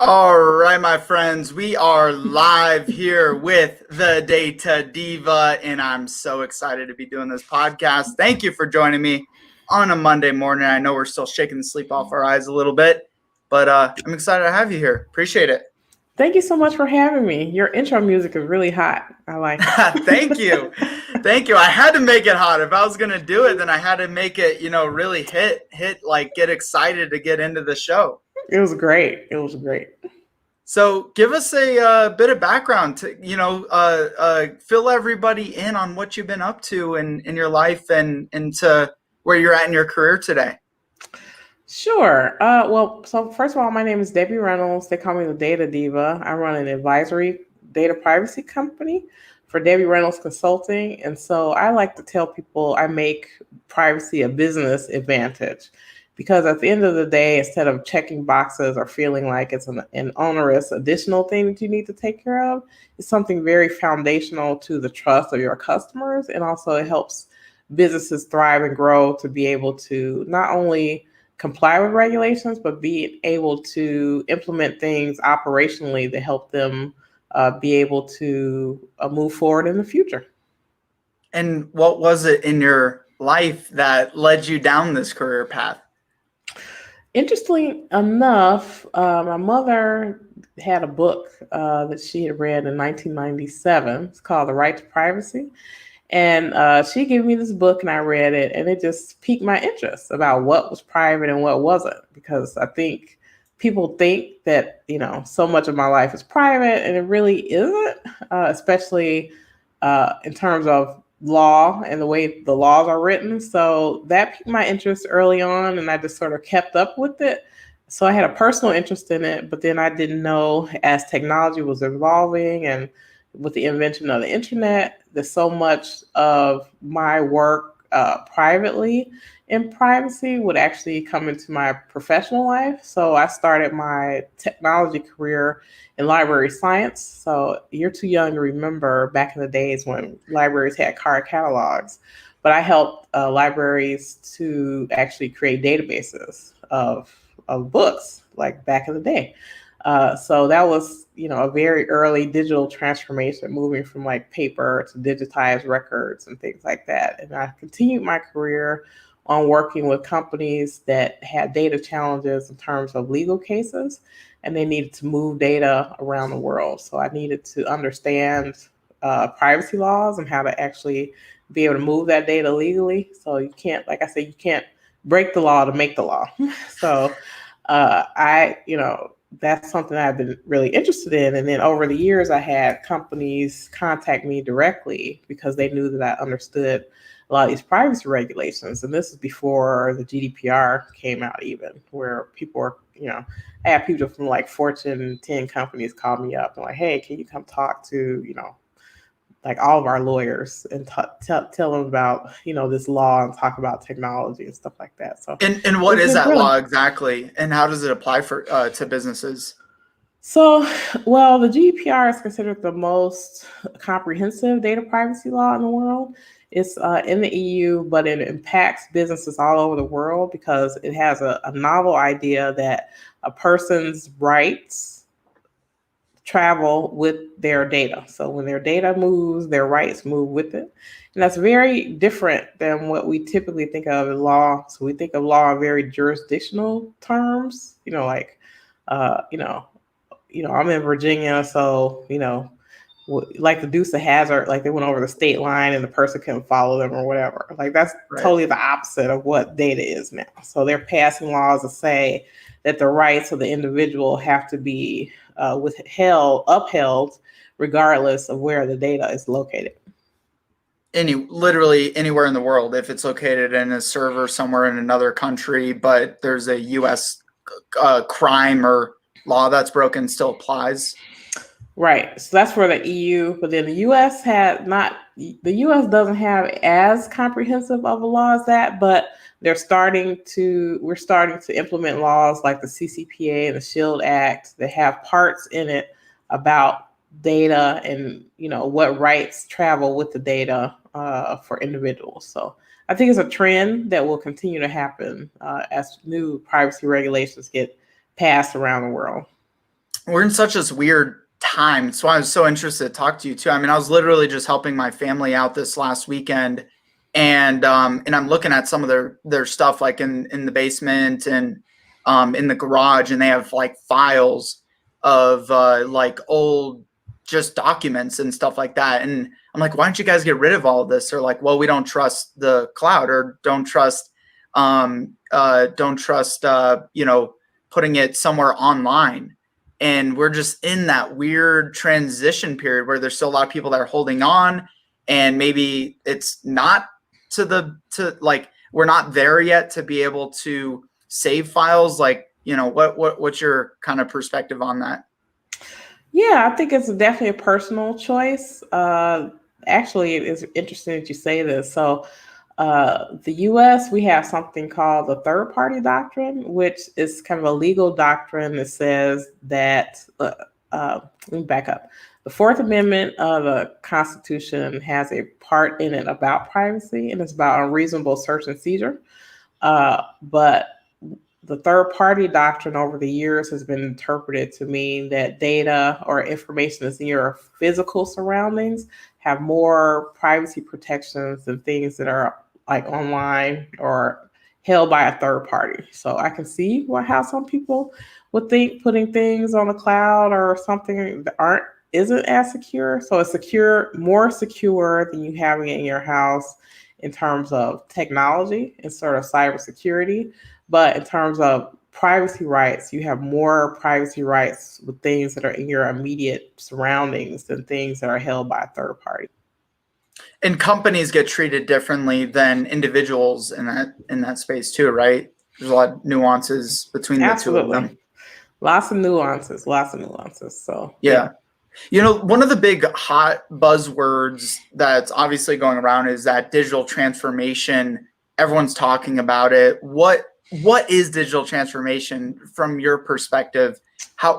All right, my friends, we are live here with the Data Diva, and I'm so excited to be doing this podcast. Thank you for joining me on a Monday morning. I know we're still shaking the sleep off our eyes a little bit, but I'm excited to have you here. Appreciate it. Thank you so much for having me. Your intro music is really hot. I like it. Thank you. Thank you. I had to make it hot. If I was going to do it, then I had to make it, really hit, like get excited to get into the show. It was great. It was great. So, give us a bit of background to fill everybody in on what you've been up to in your life and to where you're at in your career today. Sure. So first of all, my name is Debbie Reynolds. They call me the Data Diva. I run an advisory data privacy company for Debbie Reynolds Consulting. And so I like to tell people I make privacy a business advantage because at the end of the day, instead of checking boxes or feeling like it's an onerous additional thing that you need to take care of, it's something very foundational to the trust of your customers. And also it helps businesses thrive and grow to be able to not only comply with regulations, but be able to implement things operationally to help them be able to move forward in the future. And what was it in your life that led you down this career path? Interestingly enough, my mother had a book that she had read in 1997. It's called The Right to Privacy. And she gave me this book and I read it, and it just piqued my interest about what was private and what wasn't. Because I think people think that, so much of my life is private, and it really isn't, especially in terms of law and the way the laws are written. So that piqued my interest early on, and I just sort of kept up with it. So I had a personal interest in it, but then I didn't know as technology was evolving and with the invention of the internet, that so much of my work privately in privacy would actually come into my professional life. So I started my technology career in library science. So you're too young to remember back in the days when libraries had card catalogs, but I helped libraries to actually create databases of books like back in the day. So that was, a very early digital transformation, moving from like paper to digitized records and things like that. And I continued my career on working with companies that had data challenges in terms of legal cases, and they needed to move data around the world. So I needed to understand privacy laws and how to actually be able to move that data legally. So you can't, like I said, you can't break the law to make the law. So that's something I've been really interested in. And then over the years, I had companies contact me directly because they knew that I understood a lot of these privacy regulations. And this is before the GDPR came out, even where people were, I had people from like Fortune 10 companies call me up and like, hey, can you come talk to, like all of our lawyers and tell them about this law and talk about technology and stuff like that. So And what it's is been that thrilling. law exactly, and how does it apply for to businesses? So, well, the GDPR is considered the most comprehensive data privacy law in the world. It's in the EU, but it impacts businesses all over the world because it has a novel idea that a person's rights travel with their data. So when their data moves, their rights move with it. And that's very different than what we typically think of in law. So we think of law in very jurisdictional terms, like, uh, you know, I'm in Virginia, so, like the Deuce of Hazard, like they went over the state line and the person couldn't follow them or whatever. Like that's Right. totally the opposite of what data is now. So they're passing laws that say that the rights of the individual have to be upheld, regardless of where the data is located. Literally anywhere in the world, if it's located in a server somewhere in another country, but there's a U.S. Crime or law that's broken, still applies. Right. So that's for the EU, but then the US had not the US doesn't have as comprehensive of a law as that, but we're starting to implement laws like the CCPA and the Shield Act that have parts in it about data and what rights travel with the data for individuals. So I think it's a trend that will continue to happen as new privacy regulations get passed around the world. we're in such this weird time. That's why I was so interested to talk to you too. I mean, I was literally just helping my family out this last weekend, and I'm looking at some of their stuff like in the basement and in the garage, and they have like files of like old just documents and stuff like that. And I'm like, why don't you guys get rid of all of this? They're like, well, we don't trust the cloud, or don't trust putting it somewhere online. And we're just in that weird transition period where there's still a lot of people that are holding on, and maybe it's not to we're not there yet to be able to save files. Like, what's your kind of perspective on that? Yeah, I think it's definitely a personal choice. Actually, it's interesting that you say this. So, the US, we have something called the third party doctrine, which is kind of a legal doctrine that says that, let me back up. The Fourth Amendment of the Constitution has a part in it about privacy, and it's about unreasonable search and seizure. But the third party doctrine over the years has been interpreted to mean that data or information that's in your physical surroundings have more privacy protections than things that are like online or held by a third party. So I can see how some people would think putting things on the cloud or something that isn't as secure. So it's more secure than you having it in your house in terms of technology and sort of cybersecurity. But in terms of privacy rights, you have more privacy rights with things that are in your immediate surroundings than things that are held by a third party. And companies get treated differently than individuals in that space too, right? There's a lot of nuances between the two of them. Lots of nuances. So yeah. One of the big hot buzzwords that's obviously going around is that digital transformation. Everyone's talking about it. What is digital transformation from your perspective?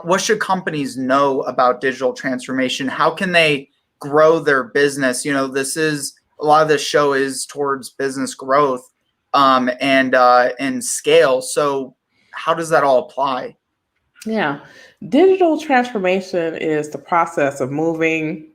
What should companies know about digital transformation? How can they grow their business? This is a lot of this show is towards business growth and scale. So how does that all apply? Yeah. Digital transformation is the process of moving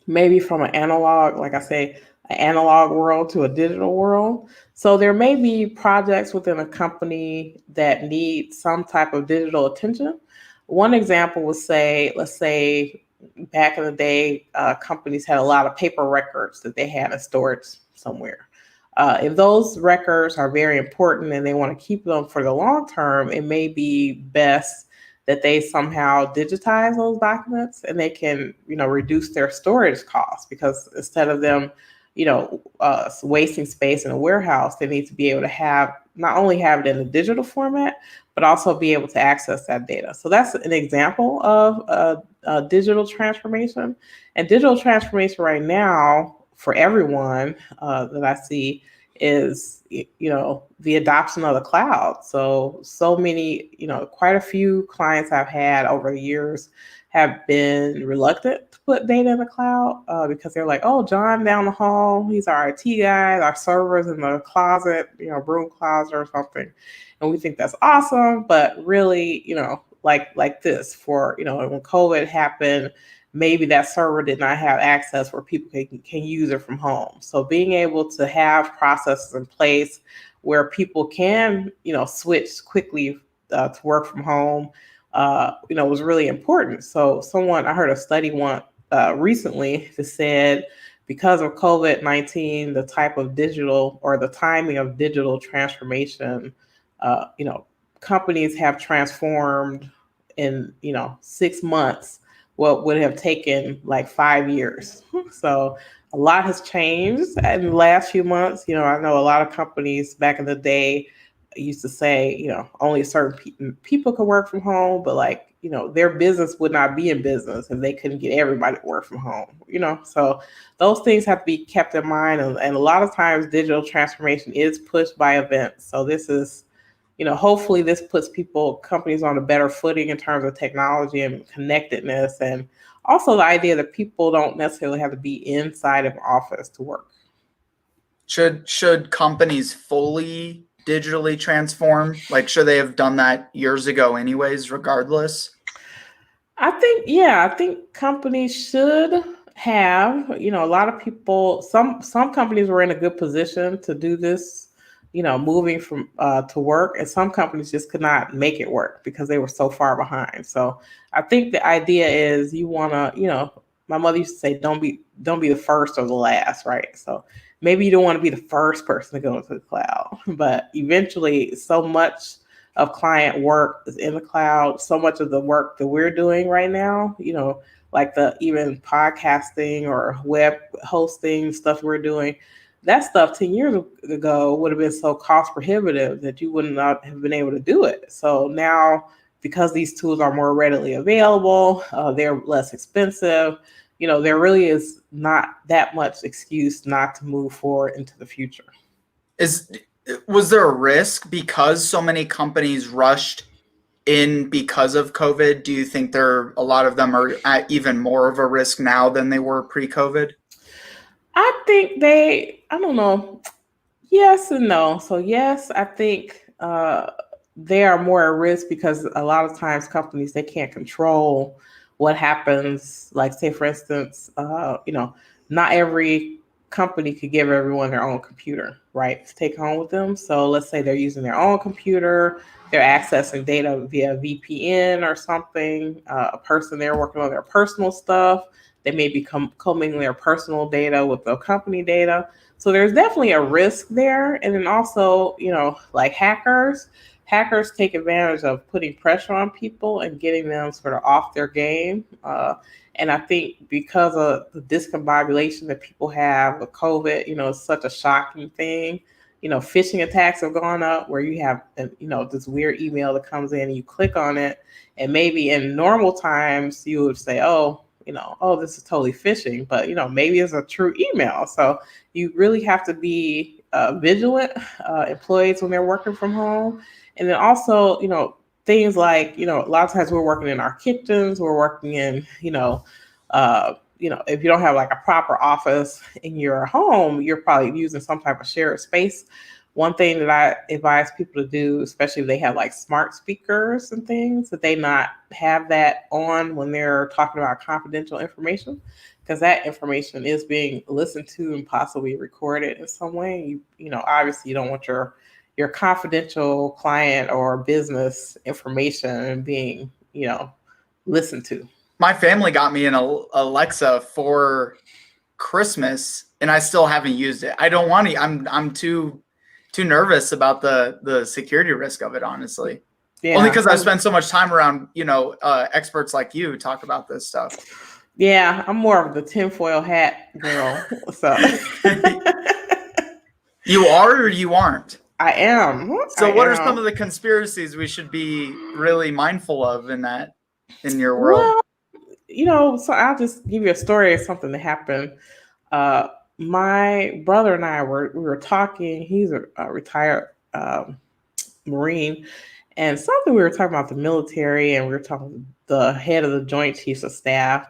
maybe from an analog, like I say, an analog world to a digital world. So there may be projects within a company that need some type of digital attention. One example would say, let's say back in the day, companies had a lot of paper records that they had in storage somewhere. If those records are very important and they want to keep them for the long term, it may be best that they somehow digitize those documents and they can, reduce their storage costs, because instead of them, wasting space in a warehouse, they need to be able to not only have it in a digital format, but also be able to access that data. So that's an example of digital transformation. And digital transformation right now for everyone that I see is the adoption of the cloud. So many, quite a few clients I've had over the years have been reluctant to put data in the cloud because they're like, oh, John down the hall, he's our IT guy, our server's in the closet, broom closet or something, and we think that's awesome. But really, like this for when COVID happened, maybe that server did not have access where people can use it from home. So being able to have processes in place where people can, switch quickly to work from home, was really important. So I heard a study recently that said because of COVID-19, the type of digital or the timing of digital transformation, companies have transformed in, 6 months what would have taken like 5 years. So a lot has changed in the last few months. I know a lot of companies back in the day used to say, only certain people could work from home, but their business would not be in business if they couldn't get everybody to work from home, So those things have to be kept in mind. And a lot of times digital transformation is pushed by events. So this is, hopefully this puts companies on a better footing in terms of technology and connectedness. And also the idea that people don't necessarily have to be inside of an office to work. Should companies fully digitally transform? Like, should they have done that years ago anyways, regardless? I think companies should have, a lot of people, some companies were in a good position to do this, moving from to work, and some companies just could not make it work because they were so far behind. So I think the idea is you want to, my mother used to say, don't be the first or the last, right? So maybe you don't want to be the first person to go into the cloud, but eventually so much of client work is in the cloud. So much of the work that we're doing right now, like the even podcasting or web hosting stuff we're doing, that stuff 10 years ago would have been so cost prohibitive that you would not have been able to do it. So now, because these tools are more readily available, they're less expensive. There really is not that much excuse not to move forward into the future. Was there a risk because so many companies rushed in because of COVID? Do you think a lot of them are at even more of a risk now than they were pre-COVID? I think I don't know. Yes and no. So yes, I think they are more at risk because a lot of times companies, they can't control what happens. Like, say for instance, not every company could give everyone their own computer, right, to take home with them. So let's say they're using their own computer, they're accessing data via VPN or something. A person there working on their personal stuff, they may be commingling their personal data with the company data. So there's definitely a risk there. And then also, like hackers take advantage of putting pressure on people and getting them sort of off their game. And I think because of the discombobulation that people have with COVID, it's such a shocking thing. Phishing attacks have gone up where you have, this weird email that comes in and you click on it. And maybe in normal times you would say, oh, this is totally phishing, but maybe it's a true email. So you really have to be vigilant, employees when they're working from home. And then also, things like, a lot of times we're working in our kitchens, we're working in, if you don't have like a proper office in your home, you're probably using some type of shared space. One thing that I advise people to do, especially if they have like smart speakers and things, that they not have that on when they're talking about confidential information, because that information is being listened to and possibly recorded in some way. Obviously you don't want your confidential client or business information being, listened to. My family got me an Alexa for Christmas, and I still haven't used it. I don't want to. I'm too nervous about the security risk of it, honestly. Yeah. Only because I spend so much time around, experts like you who talk about this stuff. Yeah, I'm more of the tinfoil hat girl. So you are or you aren't? I am. So what are some of the conspiracies we should be really mindful of in your world? Well, so I'll just give you a story of something that happened. My brother and I we were talking. He's a retired Marine, and something we were talking about the military, and we were talking the head of the Joint Chiefs of Staff.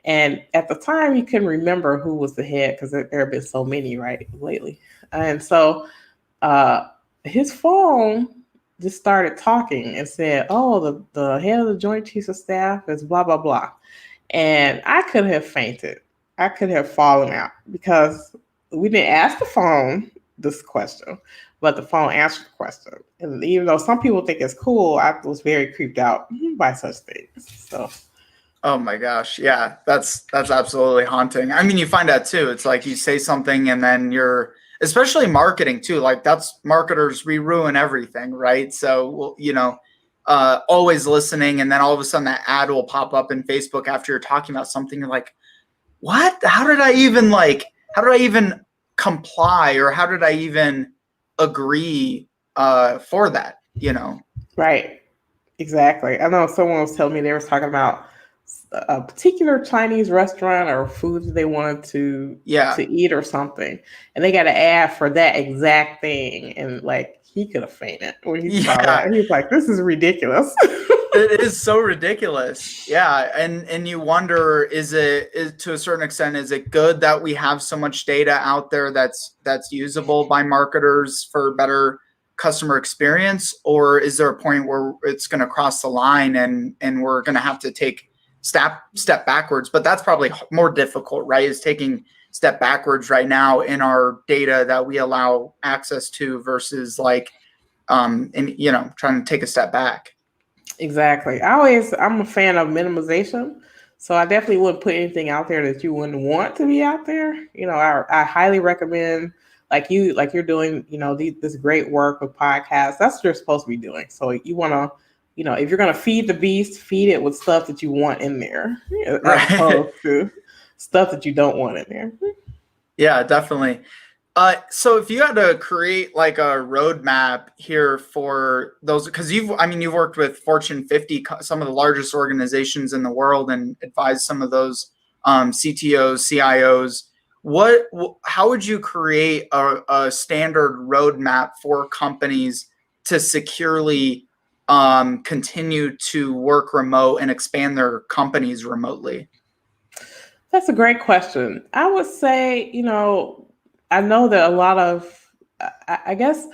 And at the time, he couldn't remember who was the head because there have been so many right lately. And so his phone just started talking and said, "Oh, the head of the Joint Chiefs of Staff is blah blah blah," and I could have fainted. I could have fallen out because we didn't ask the phone this question, but the phone answered the question. And even though some people think it's cool, I was very creeped out by such things. So. Oh my gosh. Yeah, that's absolutely haunting. I mean, you find out too. It's like you say something and then especially marketing too. Like that's marketers, we ruin everything, right? So, always listening. And then all of a sudden that ad will pop up in Facebook after you're talking about something. You're like, what? How did I even comply, or how did I even agree for that, Right. Exactly. I know someone was telling me they were talking about a particular Chinese restaurant or foods they wanted to eat or something, and they got an ad for that exact thing, and like he could have fainted when he saw that. He was like, "This is ridiculous." It is so ridiculous. Yeah, and you wonder, is to a certain extent, is it good that we have so much data out there that's usable by marketers for better customer experience, or is there a point where it's going to cross the line and we're going to have to take step backwards, but that's probably more difficult, right? Is taking step backwards right now in our data that we allow access to versus like, and trying to take a step back. Exactly. I'm a fan of minimization. So I definitely wouldn't put anything out there that you wouldn't want to be out there. I highly recommend like you're doing, this great work with podcasts. That's what you're supposed to be doing. So you want to, if you're going to feed the beast, feed it with stuff that you want in there, as opposed to stuff that you don't want in there. Yeah, definitely. So if you had to create like a roadmap here for those, because you've worked with Fortune 50, some of the largest organizations in the world, and advised some of those CTOs, CIOs. How would you create a standard roadmap for companies to securely continue to work remote and expand their companies remotely? That's a great question. I would say, I know that a lot of, I guess,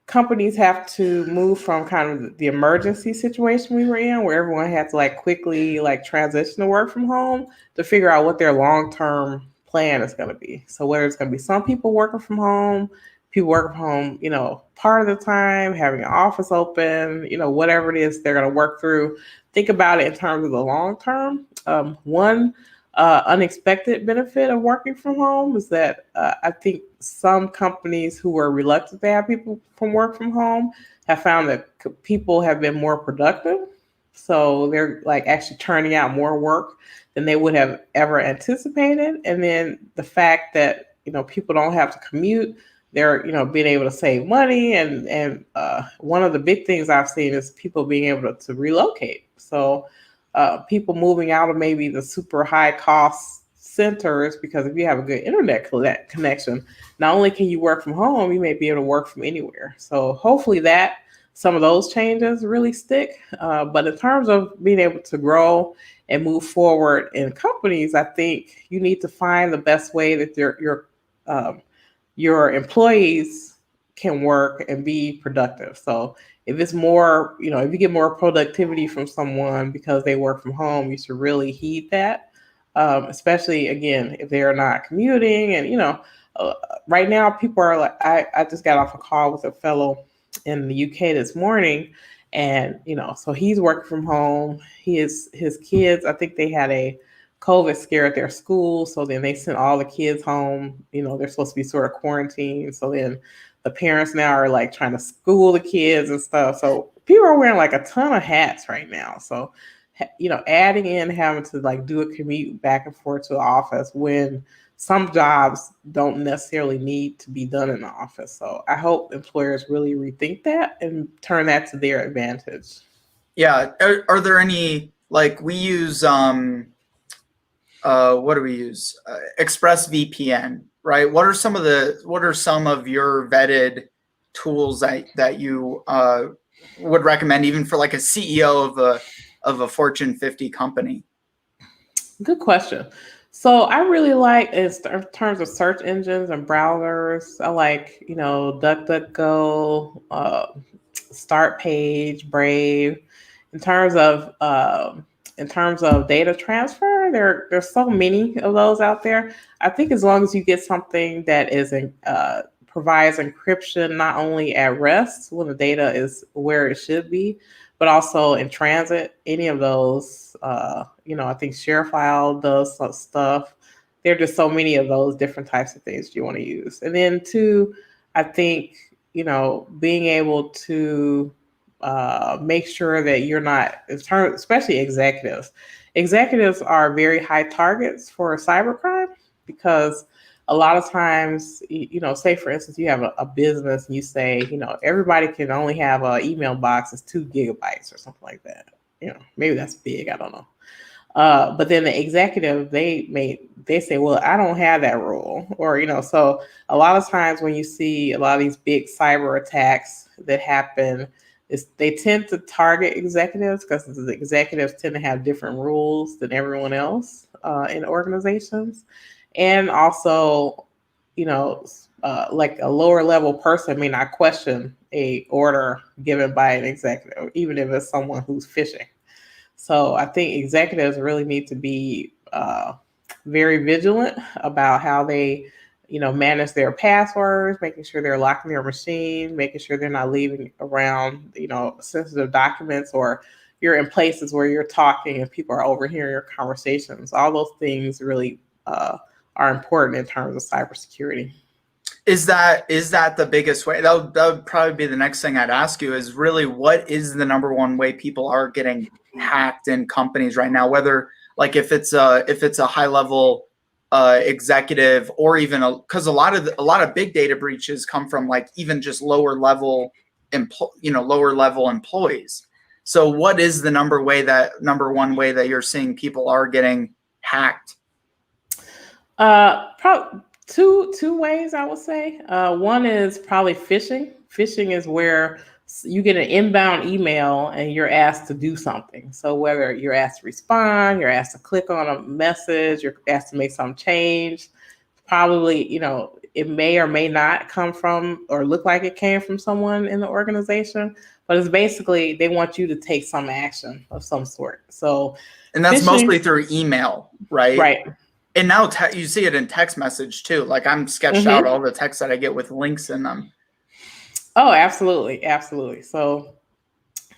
companies have to move from kind of the emergency situation we were in, where everyone had to like quickly like transition to work from home, to figure out what their long term plan is going to be. So whether it's going to be some people working from home, people working from home, part of the time, having an office open, whatever it is they're going to work through. Think about it in terms of the long term. One unexpected benefit of working from home is that I think some companies who were reluctant to have people from work from home have found that people have been more productive. So they're like actually turning out more work than they would have ever anticipated. And then the fact that, people don't have to commute, they're, being able to save money. And one of the big things I've seen is people being able to relocate. So people moving out of maybe the super high cost centers, because if you have a good internet connection, not only can you work from home, you may be able to work from anywhere. So hopefully that some of those changes really stick. But in terms of being able to grow and move forward in companies, I think you need to find the best way that your employees can work and be productive. So if it's more, if you get more productivity from someone because they work from home, you should really heed that. Especially again, if they're not commuting. And right now people are like, I just got off a call with a fellow in the UK this morning, and so he's working from home. His kids, I think they had a COVID scare at their school, so then they sent all the kids home. They're supposed to be sort of quarantined, so then the parents now are like trying to school the kids and stuff. So people are wearing like a ton of hats right now. So adding in having to like do a commute back and forth to the office when some jobs don't necessarily need to be done in the office. So I hope employers really rethink that and turn that to their advantage. Yeah. Are there any, like, we use what do we use? ExpressVPN, right? What are some of your vetted tools that you would recommend, even for like a CEO of a Fortune 50 company? Good question. So I really like, in terms of search engines and browsers, I like, DuckDuckGo, Start Page, Brave. In terms of data transfer, there's so many of those out there. I think as long as you get something that provides encryption not only at rest when the data is where it should be, but also in transit, any of those, I think ShareFile does some stuff. There are just so many of those different types of things you want to use. And then two, I think, being able to make sure that you're not, especially executives. Executives are very high targets for cybercrime, because a lot of times, say for instance, you have a business and you say, everybody can only have an email box that's 2 gigabytes or something like that. Maybe that's big. I don't know. But then the executive, they say, well, I don't have that rule, or so a lot of times when you see a lot of these big cyber attacks that happen, they tend to target executives, because the executives tend to have different rules than everyone else in organizations. And also, like a lower level person may not question a order given by an executive, even if it's someone who's phishing. So I think executives really need to be very vigilant about how they, manage their passwords, making sure they're locking their machine, making sure they're not leaving around, sensitive documents, or you're in places where you're talking and people are overhearing your conversations. All those things really are important in terms of cybersecurity. Is that the biggest way? That would probably be the next thing I'd ask you, is really what is the number one way people are getting hacked in companies right now? Whether, like, if it's a high level executive, or even because a lot of big data breaches come from, like, even just lower level employees. So what is the number one way that you're seeing people are getting hacked? Probably two ways, I would say. One is probably phishing. Phishing is where you get an inbound email and you're asked to do something. So whether you're asked to respond, you're asked to click on a message, you're asked to make some change. Probably, it may or may not come from or look like it came from someone in the organization, but it's basically they want you to take some action of some sort. So, and that's phishing, mostly through email, right? Right. And now you see it in text message too. Like, I'm sketched out all the texts that I get with links in them. Oh, absolutely. Absolutely. So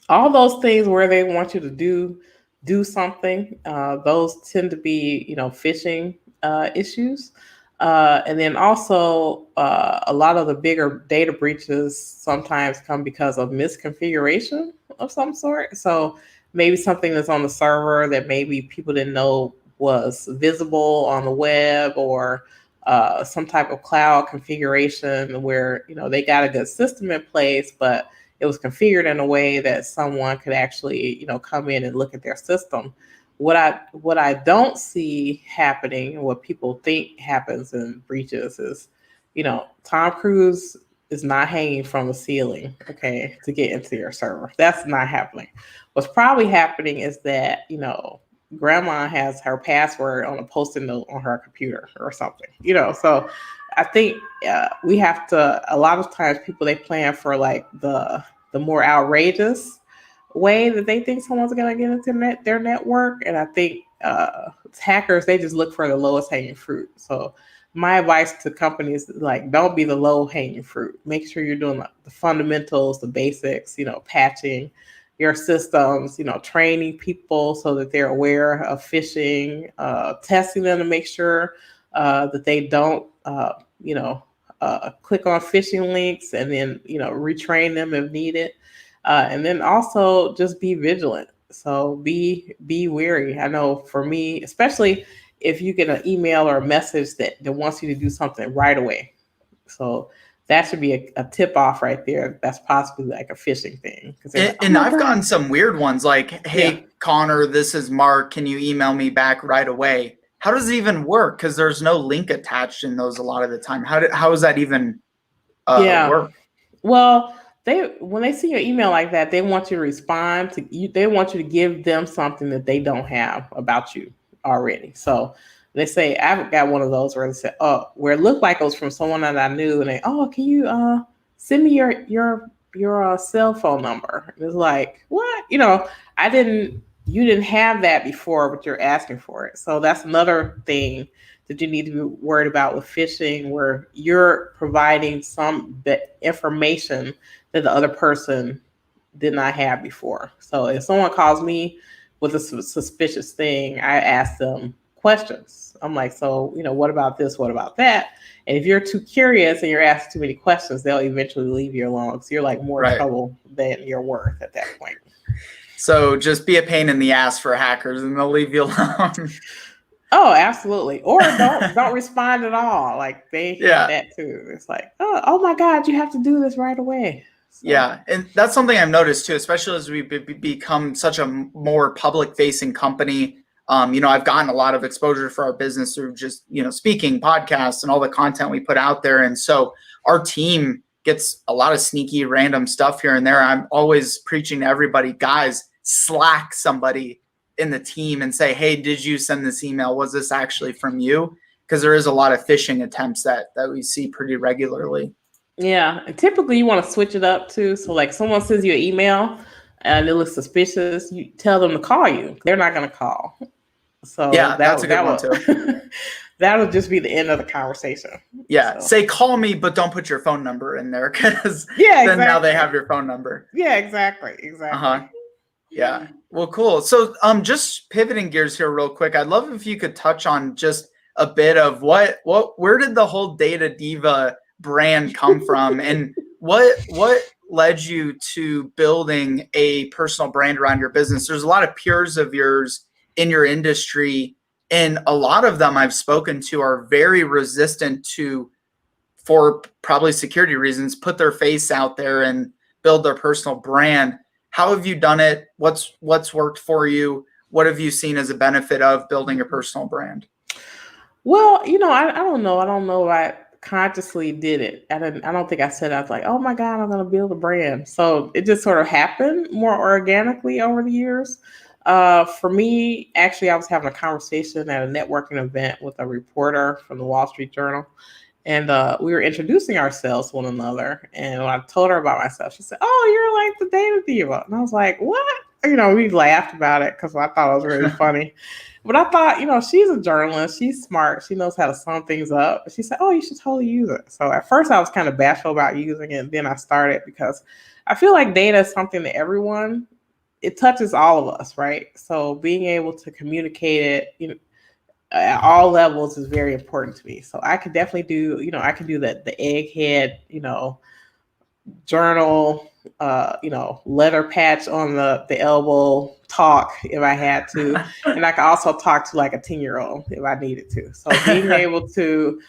all those things where they want you to do something, those tend to be, phishing issues. And then also a lot of the bigger data breaches sometimes come because of misconfiguration of some sort. So maybe something that's on the server that maybe people didn't know was visible on the web, or some type of cloud configuration where, they got a good system in place, but it was configured in a way that someone could actually, come in and look at their system. What I don't see happening, what people think happens in breaches is, Tom Cruise is not hanging from the ceiling, okay, to get into your server. That's not happening. What's probably happening is that, grandma has her password on a post-it note on her computer or something, so I think we have to, a lot of times people, they plan for like the more outrageous way that they think someone's going to get into their network. And I think hackers, they just look for the lowest hanging fruit. So my advice to companies, like, don't be the low hanging fruit. Make sure you're doing the fundamentals, the basics, patching your systems, training people so that they're aware of phishing, testing them to make sure that they don't, click on phishing links, and then, retrain them if needed. And then also just be vigilant. So be wary. I know for me, especially if you get an email or a message that wants you to do something right away. So that should be a tip off right there. That's possibly like a phishing thing. And I've gotten some weird ones like, hey, Connor, this is Mark. Can you email me back right away? How does it even work? Because there's no link attached in those a lot of the time. How does that even work? Well, when they see your email like that, they want you to respond to you. They want you to give them something that they don't have about you already. So they say, I've got one of those where they say, where it looked like it was from someone that I knew, and they, can you send me your cell phone number? And it's like, what? You didn't have that before, but you're asking for it. So that's another thing that you need to be worried about with phishing, where you're providing some information that the other person did not have before. So if someone calls me with a suspicious thing, I ask them questions. I'm like, so, what about this? What about that? And if you're too curious and you're asking too many questions, they'll eventually leave you alone. So you're like more trouble than you're worth at that point. So just be a pain in the ass for hackers and they'll leave you alone. Oh, absolutely. Or don't respond at all. Like, they have that too. It's like, oh my God, you have to do this right away. So. Yeah. And that's something I've noticed too, especially as we become such a more public facing company. I've gotten a lot of exposure for our business through just, speaking, podcasts, and all the content we put out there. And so our team gets a lot of sneaky random stuff here and there. I'm always preaching to everybody, guys, Slack somebody in the team and say, hey, did you send this email? Was this actually from you? Because there is a lot of phishing attempts that we see pretty regularly. Yeah. And typically you want to switch it up too. So like someone sends you an email and it looks suspicious, you tell them to call you. They're not going to call. So Yeah, that's a good one too. that would just be the end of the conversation. Yeah, So. say call me, but don't put your phone number in there because Yeah, then now they exactly. have your phone number. Yeah, exactly. Uh-huh. Yeah. Well, cool. So just pivoting gears here real quick, I'd love if you could touch on just a bit of where did the whole Data Diva brand come from, and what led you to building a personal brand around your business? There's a lot of peers of yours in your industry, and a lot of them I've spoken to are very resistant to, for probably security reasons, put their face out there and build their personal brand. How have you done it? What's worked for you? What have you seen as a benefit of building a personal brand? Well, I don't know. I don't know if I consciously did it. I don't think I said, I was like, oh my God, I'm going to build a brand. So it just sort of happened more organically over the years. For me, actually, I was having a conversation at a networking event with a reporter from the Wall Street Journal. And we were introducing ourselves to one another. And when I told her about myself, she said, oh, you're like the Data Diva. And I was like, what? We laughed about it because I thought it was really funny. But I thought, she's a journalist. She's smart. She knows how to sum things up. She said, oh, you should totally use it. So at first I was kind of bashful about using it. And then I started because I feel like data is something that it touches all of us, right? So being able to communicate it, at all levels is very important to me. So I could definitely do, I can do the egghead, journal, letter patch on the elbow talk if I had to. And I could also talk to like a 10-year-old if I needed to. So being able to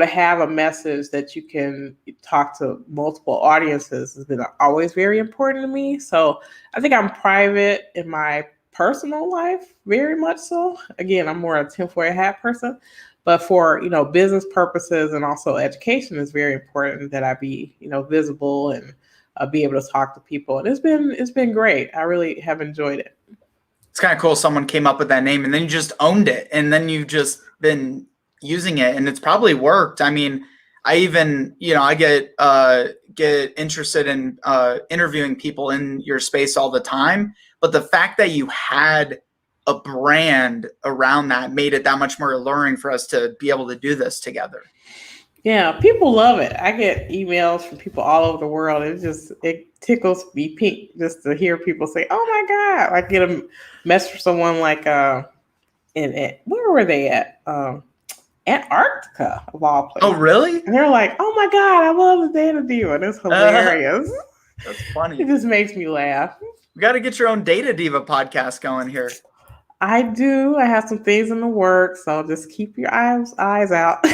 have a message that you can talk to multiple audiences has been always very important to me. So I think I'm private in my personal life, very much so. Again, I'm more a tinfoil hat person. But for, business purposes and also education, is very important that I be, visible and be able to talk to people. And it's been great. I really have enjoyed it. It's kind of cool. Someone came up with that name and then you just owned it, and then you've just been using it, and it's probably worked. I mean, I even, I get interested in interviewing people in your space all the time. But the fact that you had a brand around that made it that much more alluring for us to be able to do this together. Yeah, people love it. I get emails from people all over the world. It tickles me pink just to hear people say, "Oh my God!" I get a message from someone like, where were they at? Antarctica of all places. Oh, really? And they're like, "Oh my God, I love the Data Diva." And it's hilarious. That's funny. It just makes me laugh. We got to get your own Data Diva podcast going here. I do. I have some things in the works, so just keep your eyes out.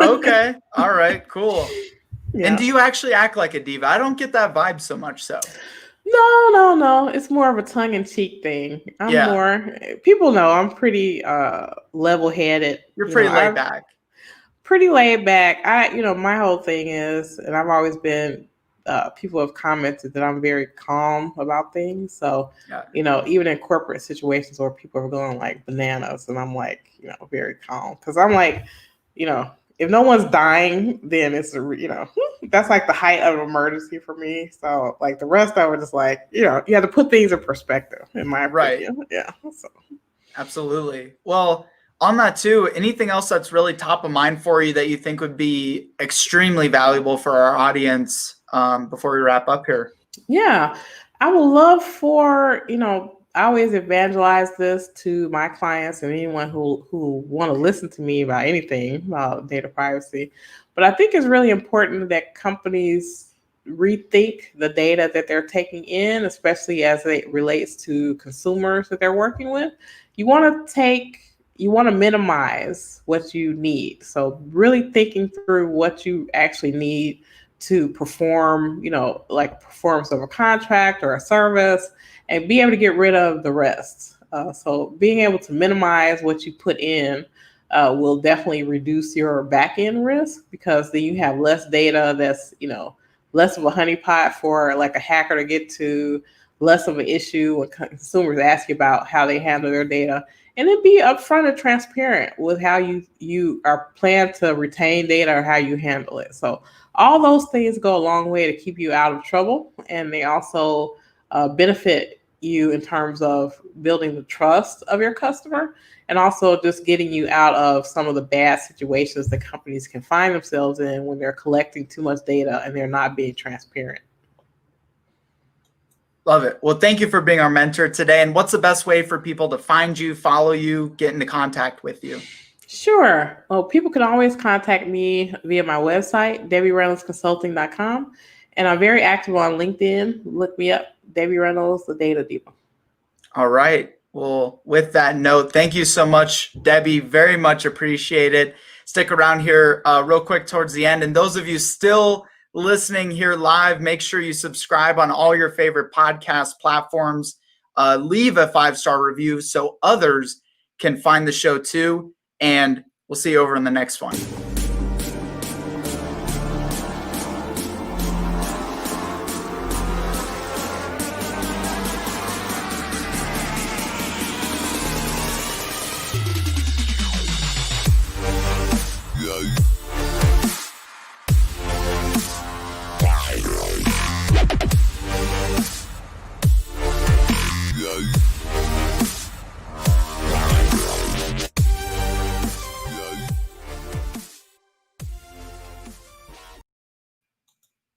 Okay. All right. Cool. Yeah. And do you actually act like a diva? I don't get that vibe so much. So. No. It's more of a tongue-in-cheek thing. People know I'm pretty level-headed. You're pretty laid back. Pretty laid back. My whole thing is, and I've always been, people have commented that I'm very calm about things. So, even in corporate situations where people are going like bananas, and I'm like, very calm. Because I'm like, if no one's dying, then it's, that's like the height of an emergency for me. So like the rest of it is like, you have to put things in perspective, in my opinion. Right. Yeah. So. Absolutely. Well, on that too, anything else that's really top of mind for you that you think would be extremely valuable for our audience before we wrap up here? Yeah, I would love for, I always evangelize this to my clients and anyone who want to listen to me about anything about data privacy. But I think it's really important that companies rethink the data that they're taking in, especially as it relates to consumers that they're working with. You want to minimize what you need. So really thinking through what you actually need to perform, like performance of a contract or a service, and be able to get rid of the rest. So being able to minimize what you put in will definitely reduce your back end risk, because then you have less data that's, less of a honeypot for like a hacker to get to, less of an issue when consumers ask you about how they handle their data. And then be upfront and transparent with how you are plan to retain data or how you handle it. So all those things go a long way to keep you out of trouble. And they also benefit you in terms of building the trust of your customer, and also just getting you out of some of the bad situations that companies can find themselves in when they're collecting too much data and they're not being transparent. Love it. Well, thank you for being our mentor today. And what's the best way for people to find you, follow you, get into contact with you? Sure. Well, people can always contact me via my website, DebbieReynoldsConsulting.com. And I'm very active on LinkedIn. Look me up, Debbie Reynolds, the Data Diva. All right. Well, with that note, thank you so much, Debbie. Very much appreciate it. Stick around here real quick towards the end. And those of you still listening here live, make sure you subscribe on all your favorite podcast platforms. Leave a 5-star review so others can find the show too. And we'll see you over in the next one. Yeah.